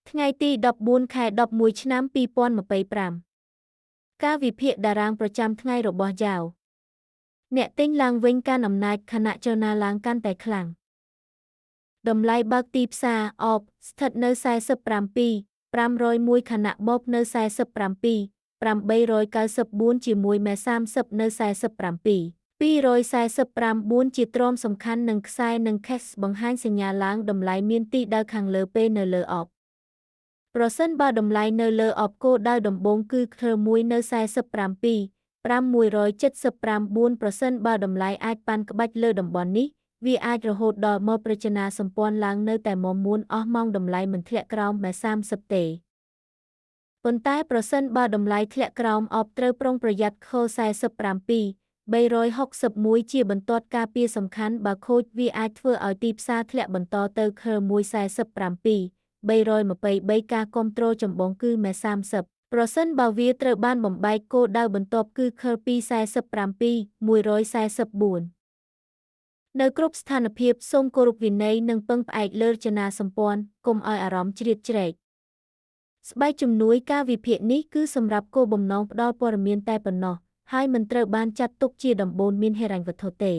ថ្ងៃទី14 ខែ11 ឆ្នាំ2025ការវិភាគតារាងប្រចាំថ្ងៃរបស់យ៉ាវអ្នកទិញឡើងវិញកាន់អំណាចខណៈចលនាឡើងកាន់តែខ្លាំងតម្លៃបើកទីផ្សារអបស្ថិតនៅ47,501ខណៈបូកនៅ47,894ជាមួយមេ30នៅ47,245ជាទ្រមសំខាន់និងខ្សែនិងខេសបង្ហាញសញ្ញាឡើងតម្លៃមានទីដៅខាងលើពេលនៅលើអបប្រសិនបើតម្លៃនៅលើអបគោលដៅដំបូងគឺឃើ1នៅ47,579ប្រសិនបើតម្លៃអាចប៉ាន់ក្បាច់លើតំបន់នេះវាអាចរហូតដល់មករចនាសម្ព័ន្ធឡើងនៅតែមុំមួនអស់ម៉ោងតម្លៃមិនធ្លាក់ក្រោមមេ30ទេប៉ុន្តែប្រសិនបើតម្លៃធ្លាក់ក្រោមអបត្រូវប្រុងប្រយ័ត្នខ47,361ជាបន្ទាត់ការពារសំខាន់បើខូចវាអាចធ្វើឲ្យទីផ្សារធ្លាក់បន្តទៅខ147,323ការគាំទ្រចម្បងគឺមេ30ប្រសិនបើវាត្រូវបានបំបែកគោលដៅបន្ទាប់គឺខ47,144នៅគ្រប់ស្ថានភាពសូមគោរពវិន័យនិងពឹងផ្អែកលើរចនាសម្ព័ន្ធកុំឲ្យអារម្មណ៍ជ្រៀតជ្រែកស្បែកជំនួយការវិភាគនេះគឺសម្រាប់គោលបំណងផ្ដល់ព័ត៌មានតែប៉ុណ្ណោះហើយមិនត្រូវបានចាត់ទុកជាដំបូន្មានហិរញ្ញវត្ថុទេ